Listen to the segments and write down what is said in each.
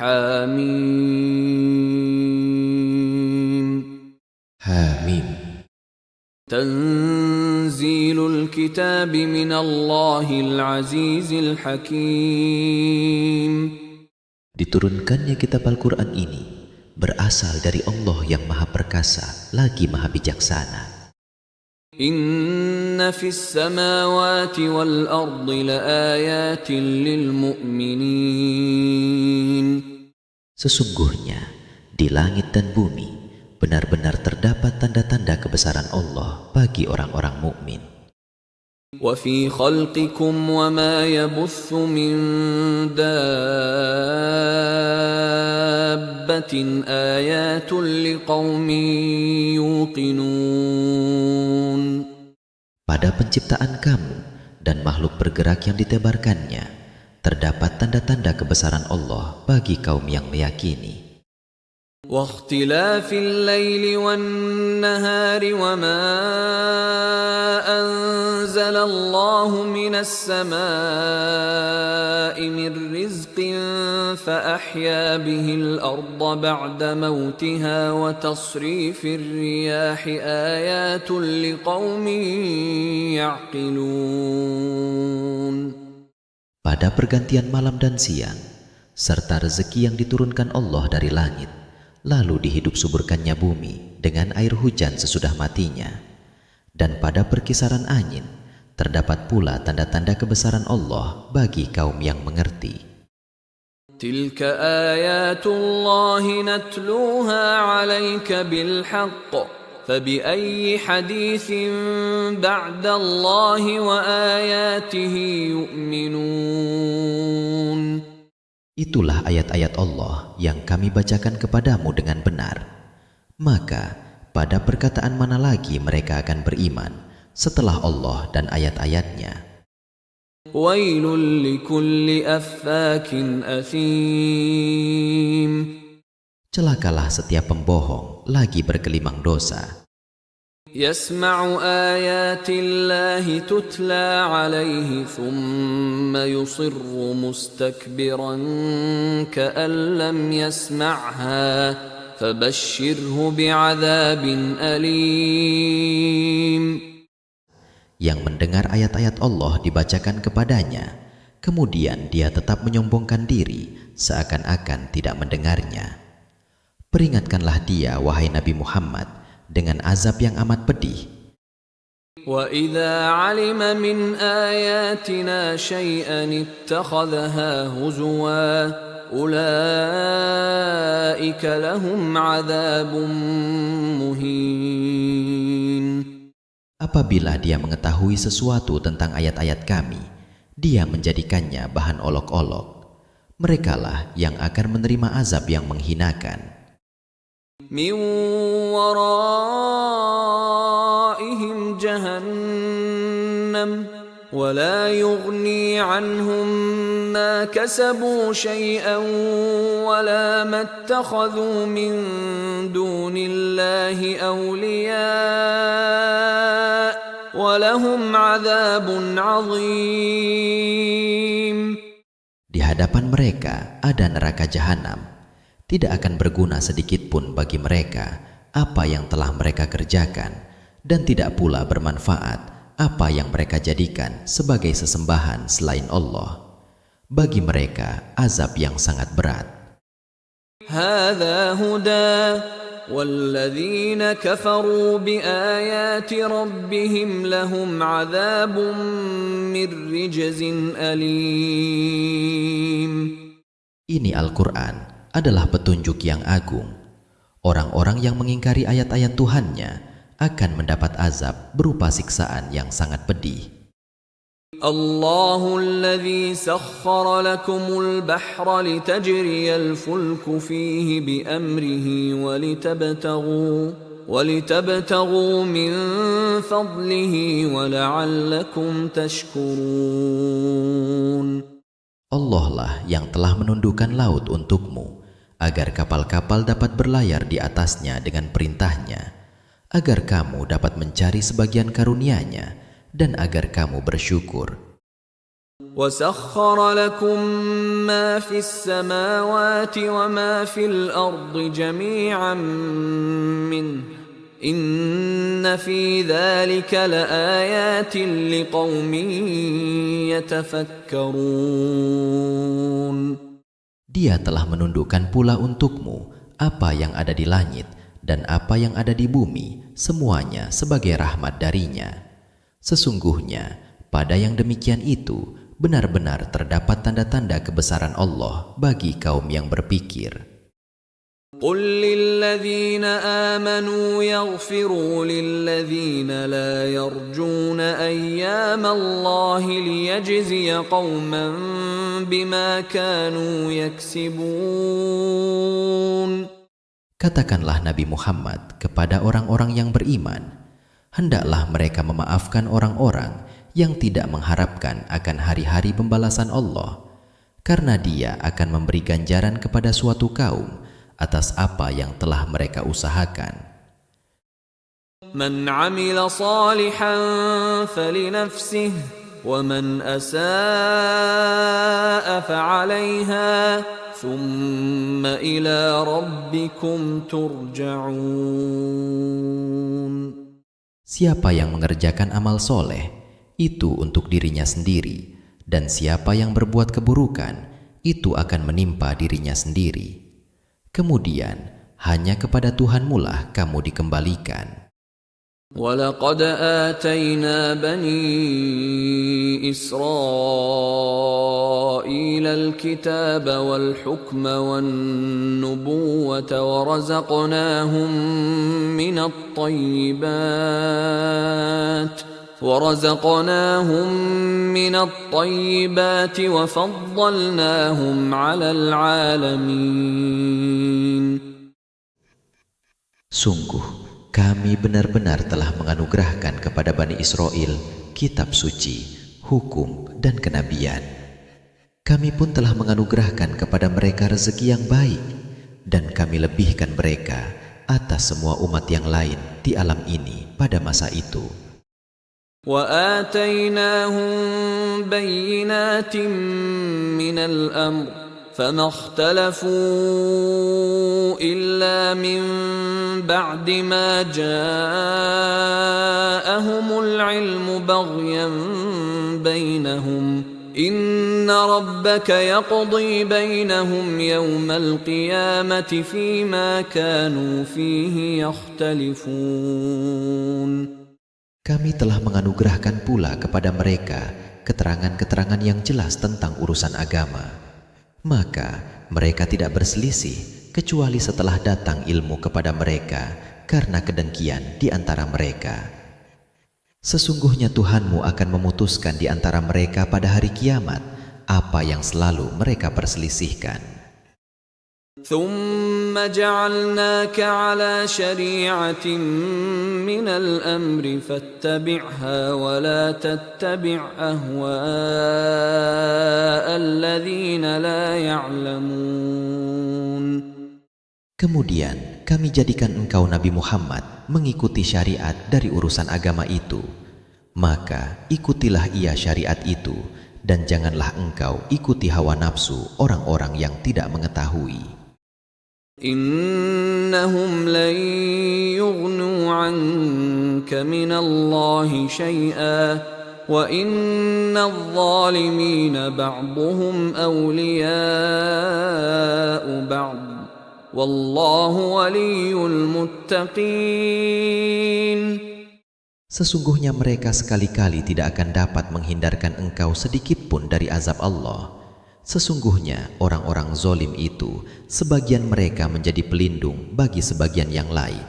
حميم Hamim. تنزيل الكتاب من الله العزيز الحكيم Diturunkannya kitab Al-Quran ini berasal dari Allah yang Maha Perkasa lagi Maha Bijaksana. إن في السماوات والأرض لآيات للمؤمنين Sesungguhnya di langit dan bumi benar-benar terdapat tanda-tanda kebesaran Allah bagi orang-orang mukmin. وفي خلقكم وما يبث من دابة آيات لقوم يوقنون Pada penciptaan kamu dan makhluk bergerak yang ditebarkannya terdapat tanda-tanda kebesaran Allah bagi kaum yang meyakini. واختلاف الليل والنهار وما أنزل الله من السماء من رزق فأحيا به الأرض بعد موتها وتصريف الرياح آيات لقوم يعقلون. Pada pergantian malam dan siang serta rezeki yang diturunkan Allah dari langit, lalu dihidup suburkannya bumi dengan air hujan sesudah matinya. Dan pada perkisaran angin terdapat pula tanda-tanda kebesaran Allah bagi kaum yang mengerti. تلك آيات الله نتلوها عليك بالحق فبأي حديث بعد الله وآياته يؤمنون. Itulah ayat-ayat Allah yang kami bacakan kepadamu dengan benar. Maka pada perkataan mana lagi mereka akan beriman setelah Allah dan ayat-ayatnya? ويل لكل أفاك أثيم. Celakalah setiap pembohong lagi bergelimang dosa. يسمع آيات الله تتلى عليه ثم يصر مستكبرا كأن لم يسمعها فبشره بعذاب أليم. Yang mendengar ayat-ayat Allah dibacakan kepadanya, kemudian dia tetap menyombongkan diri seakan-akan tidak mendengarnya. Peringatkanlah dia, wahai Nabi Muhammad, dengan azab yang amat pedih. وَإِذَا عَلِمَ مِنْ آيَاتِنَا شَيْئًا اتَّخَذَهَا هُزُوًا أُولَئِكَ لَهُمْ عَذَابٌ مُهِينٌ. Apabila dia mengetahui sesuatu tentang ayat-ayat kami, dia menjadikannya bahan olok-olok. Merekalah yang akan menerima azab yang menghinakan. مِنْ وَرَائِهِمْ جَهَنَّمُ وَلَا يُغْنِي عَنْهُمْ مَا كَسَبُوا شَيْئًا وَلَا مَا اتَّخَذُوا مِنْ دُونِ اللَّهِ أَوْلِيَاءَ وَلَهُمْ عَذَابٌ عَظِيمٌ. Di hadapan mereka ada neraka jahanam. Tidak akan berguna sedikit pun bagi mereka apa yang telah mereka kerjakan, dan tidak pula bermanfaat apa yang mereka jadikan sebagai sesembahan selain Allah. Bagi mereka azab yang sangat berat. هذا هدى والذين كفروا بآيات ربهم لهم عذاب من رجز أليم. Ini Al-Quran adalah petunjuk yang agung. Orang-orang yang mengingkari ayat-ayat Tuhannya akan mendapat azab berupa siksaan yang sangat pedih. الله الذي سخر لكم البحر لتجري الفلك فيه بأمره ولتبتغوا من فضله ولعلكم تشكرون. Allah lah yang telah menundukkan laut untukmu agar kapal-kapal dapat berlayar di atasnya dengan perintahnya, agar kamu dapat mencari sebagian karunia-Nya dan agar kamu bersyukur. وسخر لكم ما في السماوات وما في الأرض جميعا منه إن في ذلك لآيات لقوم يتفكرون. Dia telah menundukkan pula untukmu apa yang ada di langit dan apa yang ada di bumi, semuanya sebagai rahmat darinya. Sesungguhnya pada yang demikian itu benar-benar terdapat tanda-tanda kebesaran Allah bagi kaum yang berpikir. قل للذين آمنوا يغفروا للذين لا يرجون أيام الله ليجزي قوما بما كانوا يكسبون. Katakanlah Nabi Muhammad kepada orang-orang yang beriman, hendaklah mereka memaafkan orang-orang yang tidak mengharapkan akan hari-hari pembalasan Allah, karena Dia akan memberi ganjaran kepada suatu kaum atas apa yang telah mereka usahakan. Man 'amila salihan falinafsih wa man asaa fa'alaiha thumma ila rabbikum turja'un. Siapa yang mengerjakan amal soleh, itu untuk dirinya sendiri, dan siapa yang berbuat keburukan, itu akan menimpa dirinya sendiri. Kemudian hanya kepada Tuhanmu lah kamu dikembalikan. وَلَقَدْ آتَيْنَا بَنِي إِسْرَائِيلَ الْكِتَابَ وَالْحُكْمَ وَالنُّبُوَّةَ ورزقناهم من الطيبات وفضلناهم على العالمين. Sungguh kami benar-benar telah menganugerahkan kepada Bani Israel kitab suci, hukum dan kenabian. Kami pun telah menganugerahkan kepada mereka rezeki yang baik, dan kami lebihkan mereka atas semua umat yang lain di alam ini pada masa itu. وآتيناهم بينات من الأمر فما اختلفوا إلا من بعد ما جاءهم العلم بغيا بينهم إن ربك يقضي بينهم يوم القيامة فيما كانوا فيه يختلفون. Kami telah menganugerahkan pula kepada mereka keterangan-keterangan yang jelas tentang urusan agama. Maka mereka tidak berselisih kecuali setelah datang ilmu kepada mereka karena kedengkian di antara mereka. Sesungguhnya Tuhanmu akan memutuskan di antara mereka pada hari kiamat apa yang selalu mereka perselisihkan. ثم جعلناك على شريعة من الأمر فاتبعها ولا تتبع أهواء الذين لا يعلمون. Kemudian kami jadikan engkau Nabi Muhammad mengikuti syariat dari urusan agama itu. Maka ikutilah ia syariat itu, dan janganlah engkau ikuti hawa nafsu orang-orang yang tidak mengetahui. إنهم لن يغنوا عنك من الله شيئا وإن الظالمين بعضهم أولياء بعض والله ولي المتقين. Sesungguhnya mereka sekali-kali tidak akan dapat menghindarkan engkau sedikit pun dari azab Allah. Sesungguhnya orang-orang zalim itu, sebagian mereka menjadi pelindung bagi sebagian yang lain.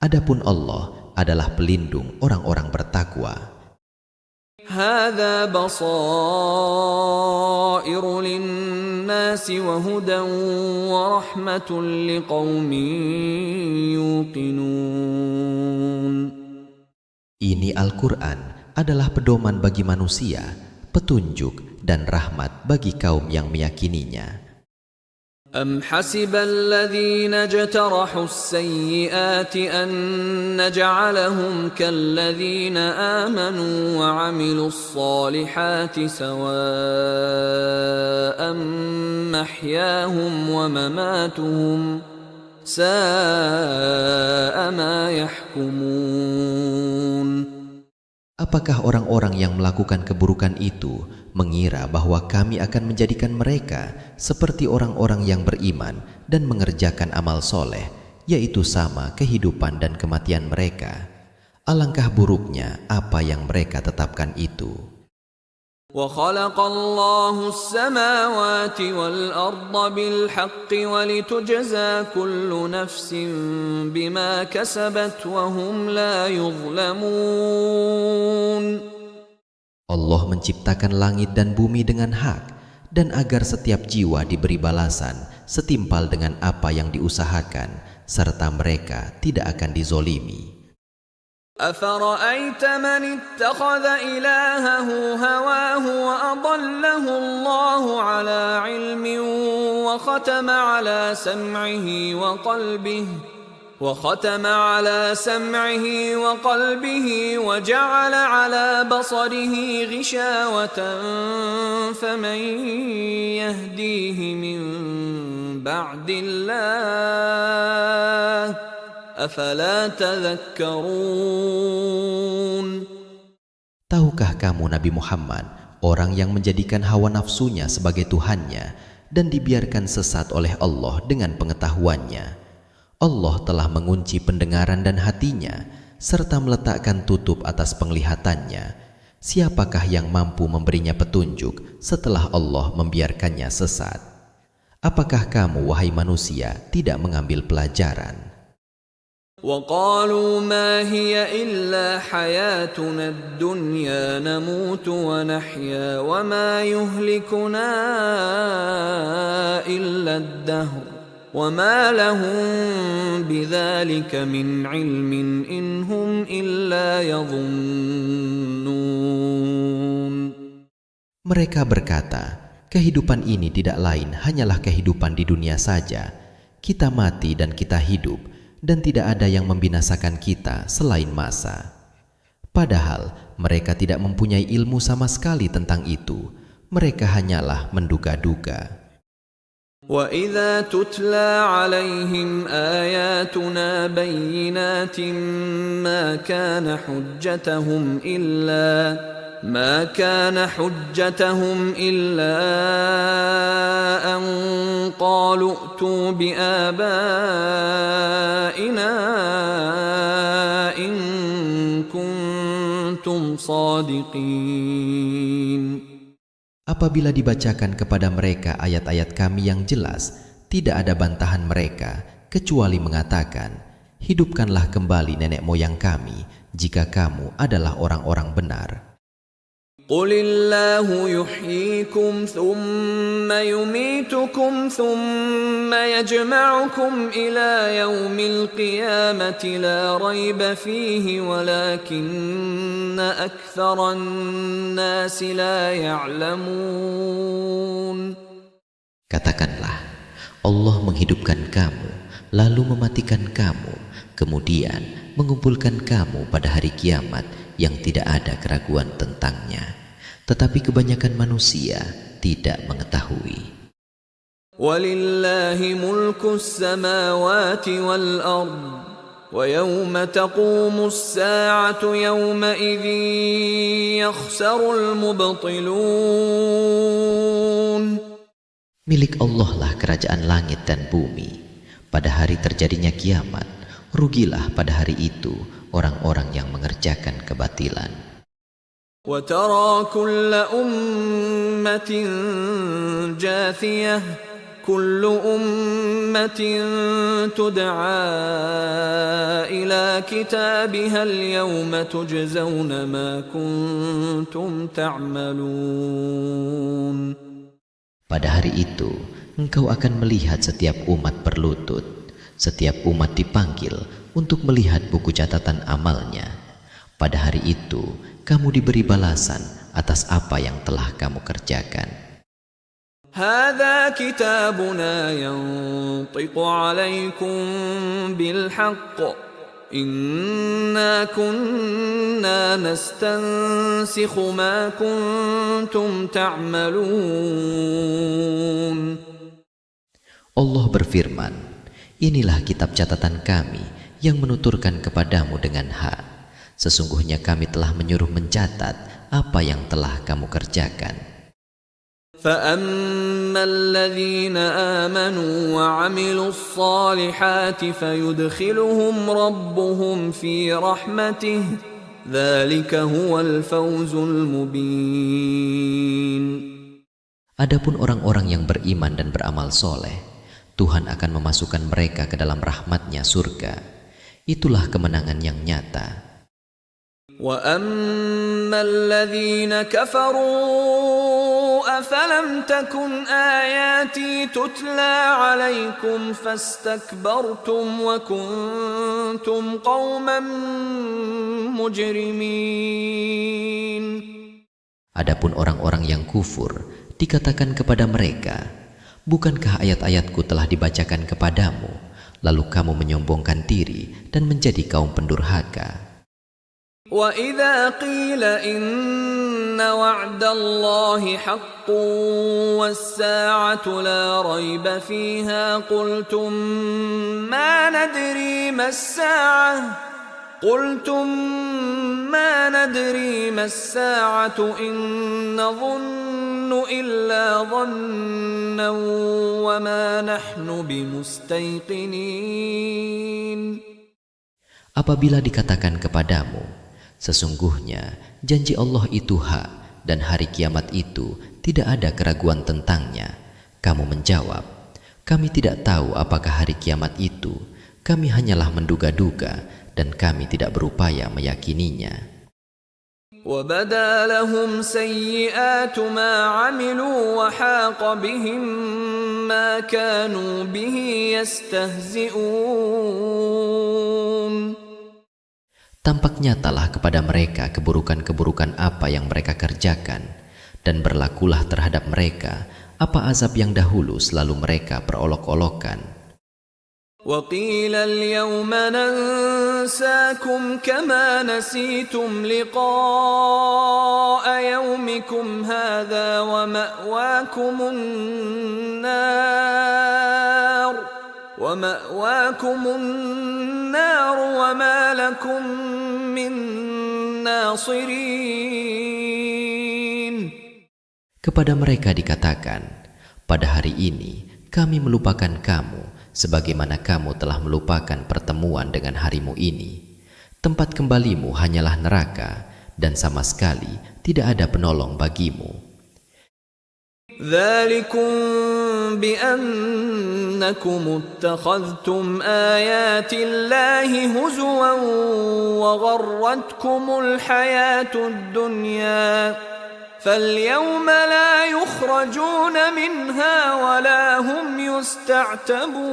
Adapun Allah adalah pelindung orang-orang bertakwa. هذا بصائر للناس وهدى ورحمة لقوم يوقنون. Ini Al-Quran adalah pedoman bagi manusia, petunjuk dan rahmat bagi kaum yang meyakininya. أم حسب الذين اجترحوا السيئات أن نجعلهم كالذين آمنوا وعملوا الصالحات سواء محياهم ومماتهم ساء ما يحكمون. Apakah orang-orang yang melakukan keburukan itu mengira bahwa kami akan menjadikan mereka seperti orang-orang yang beriman dan mengerjakan amal soleh, yaitu sama kehidupan dan kematian mereka? Alangkah buruknya apa yang mereka tetapkan itu. وَخَلَقَ اللَّهُ السَّمَاوَاتِ وَالْأَرْضَ بِالْحَقِّ وَلِتُجْزَى كُلُّ نَفْسٍ بِمَا كَسَبَتْ وَهُمْ لَا يُظْلَمُونَ. Allah menciptakan langit dan bumi dengan hak, dan agar setiap jiwa diberi balasan setimpal dengan apa yang diusahakan, serta mereka tidak akan dizolimi. أَفَرَأَيْتَ مَنِ اتَّخَذَ إِلَٰهَهُ هَوَاهُ وَأَضَلَّهُ اللَّهُ عَلَىٰ عِلْمٍ وختم على سمعه وقلبه وجعل على بصره غشاوة فمن يهديه من بعد الله أفلا تذكرون. Tahukah kamu Nabi Muhammad, orang yang menjadikan hawa nafsunya sebagai Tuhannya dan dibiarkan sesat oleh Allah dengan pengetahuannya? Allah telah mengunci pendengaran dan hatinya, serta meletakkan tutup atas penglihatannya. Siapakah yang mampu memberinya petunjuk setelah Allah membiarkannya sesat? Apakah kamu, wahai manusia, tidak mengambil pelajaran? وقالوا ما هي إلا حياتنا الدنيا نموت ونحيا وما يهلكنا إلا الدهر وما لهم بذلك من علم إن هم إلا يظنون. Mereka berkata, kehidupan ini tidak lain hanyalah kehidupan di dunia saja. Kita mati dan kita hidup, dan tidak ada yang membinasakan kita selain masa. Padahal mereka tidak mempunyai ilmu sama sekali tentang itu. Mereka hanyalah menduga-duga. وَإِذَا تُتْلَى عَلَيْهِمْ آيَاتُنَا بَيِّنَاتٍ مَا كَانَ حُجَّتَهُمْ إِلَّا أَنْ قَالُوا ائْتُوا بِآبَائِنَا إِنْ كُنْتُمْ صَادِقِينَ. Apabila dibacakan kepada mereka ayat-ayat kami yang jelas, tidak ada bantahan mereka kecuali mengatakan, hidupkanlah kembali nenek moyang kami jika kamu adalah orang-orang benar. قُلِ اللَّهُ يُحْيِيكُمْ ثُمَّ يُمِيتُكُمْ ثُمَّ يَجْمَعُكُمْ إِلَى يَوْمِ الْقِيَامَةِ لَا رَيْبَ فِيهِ وَلَكِنَّ أَكْثَرَ النَّاسِ لَا يَعْلَمُونَ. Katakanlah, Allah menghidupkan kamu, lalu mematikan kamu, kemudian mengumpulkan kamu pada hari kiamat yang tidak ada keraguan tentangnya. Tetapi kebanyakan manusia tidak mengetahui. وَلِلَّهِ مُلْكُ السَّمَاوَاتِ وَالْأَرْضِ وَيَوْمَ تَقُومُ السَّاعَةُ يَوْمَئِذٍ يَخْسَرُ الْمُبْطِلُونَ. Milik Allah lah kerajaan langit dan bumi. Pada hari terjadinya kiamat, rugilah pada hari itu orang-orang yang mengerjakan kebatilan. وَتَرَى كُلَّ أُمَّةٍ جَاثِيَةً كُلُّ أُمَّةٍ تُدْعَى إِلَى كِتَابِهَا الْيَوْمَ تُجْزَوْنَ مَا كُنتُمْ تَعْمَلُونَ. Pada hari itu, engkau akan melihat setiap umat berlutut. Setiap umat dipanggil untuk melihat buku catatan amalnya. Pada hari itu, kamu diberi balasan atas apa yang telah kamu kerjakan. هذا كتابنا ينطق عليكم بالحق إنا كنا نستنسخ ما كنتم تعملون. Allah berfirman, inilah kitab catatan kami yang menuturkan kepadamu dengan hak. Sesungguhnya kami telah menyuruh mencatat apa yang telah kamu kerjakan. فَأَمَّا الَّذِينَ آمَنُوا وَعَمِلُوا الصَّالِحَاتِ فَيُدْخِلُهُمْ رَبُّهُمْ فِي رَحْمَتِهِ ذَلِكَ هُوَ الْفَوْزُ الْمُبِينُ. Adapun orang-orang yang beriman dan beramal soleh, Tuhan akan memasukkan mereka ke dalam rahmat-Nya surga. Itulah kemenangan yang nyata. وَأَمَّا الَّذِينَ كَفَرُوا أَفَلَمْ تَكُنْ آيَاتِي تُتْلَى عَلَيْكُمْ فَاسْتَكْبَرْتُمْ وَكُنْتُمْ قَوْمًا مُجْرِمِينَ. Adapun orang-orang yang kufur, dikatakan kepada mereka, bukankah ayat-ayatku telah dibacakan kepadamu, lalu kamu menyombongkan diri dan menjadi kaum pendurhaka. وَإِذَا قِيلَ إِنَّ وَعْدَ اللَّهِ حَقٌّ وَالسَّاعَةُ لَا رَيْبَ فِيهَا قُلْتُمْ مَا نَدْرِي مَا السَّاعَةُ إِن نَّظُنُّ إِلَّا ظَنًّا وَمَا نَحْنُ بِمُسْتَيْقِنِينَ. Apabila dikatakan kepadamu, sesungguhnya janji Allah itu hak dan hari kiamat itu tidak ada keraguan tentangnya, kamu menjawab, kami tidak tahu apakah hari kiamat itu, kami hanyalah menduga-duga dan kami tidak berupaya meyakininya. وَبَدَا لَهُمْ سَيِّئَاتُ مَا عَمِلُوا وَحَاقَ بِهِم مَّا كَانُوا بِهِ يَسْتَهْزِئُونَ. Tampak nyatalah kepada mereka keburukan-keburukan apa yang mereka kerjakan, dan berlakulah terhadap mereka apa azab yang dahulu selalu mereka perolok-olokan. وَقِيلَ الْيَوْمَ نَنسَاكُمْ كَمَا نَسِيتُمْ لِقَاءَ يَوْمِكُمْ هَذَا وَمَأْوَاكُمُ النَّارُ وَمَا لَكُمْ مِنْ نَاصِرِينَ. Kepada mereka dikatakan, pada hari ini kami melupakan kamu sebagaimana kamu telah melupakan pertemuan dengan harimu ini. Tempat kembalimu hanyalah neraka dan sama sekali tidak ada penolong bagimu. ذَلِكُمْ بِأَنَّكُمُ اتَّخَذْتُمْ آيَاتِ اللَّهِ هُزُوًا وَغَرَّتْكُمُ الْحَيَاةُ الدُّنْيَا فَالْيَوْمَ لَا يُخْرَجُونَ مِنْهَا وَلَا هُمْ يُسْتَعْتَبُونَ.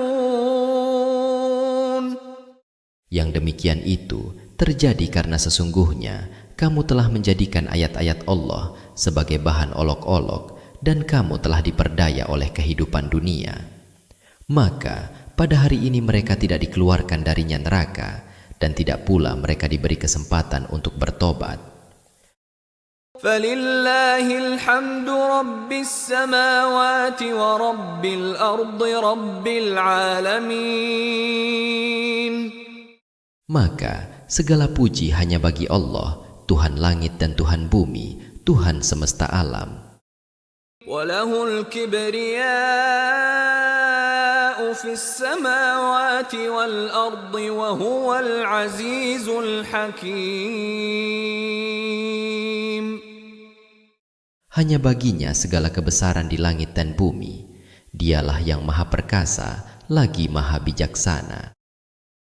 Yang demikian itu terjadi karena sesungguhnya kamu telah menjadikan ayat-ayat Allah sebagai bahan olok-olok dan kamu telah diperdaya oleh kehidupan dunia. Maka pada hari ini mereka tidak dikeluarkan darinya neraka dan tidak pula mereka diberi kesempatan untuk bertobat. فَلِلَّهِ الْحَمْدُ رَبِّ السَّمَاوَاتِ وَرَبِّ الْأَرْضِ رَبِّ الْعَالَمِينَ. Maka segala puji hanya bagi Allah, Tuhan langit dan Tuhan bumi, Tuhan semesta alam. وَلَهُ الْكِبْرِيَاءُ فِي السَّمَاوَاتِ وَالْأَرْضِ وَهُوَ الْعَزِيزُ الْحَكِيمُ. Hanya baginya segala kebesaran di langit dan bumi. Dialah yang maha perkasa, lagi maha bijaksana.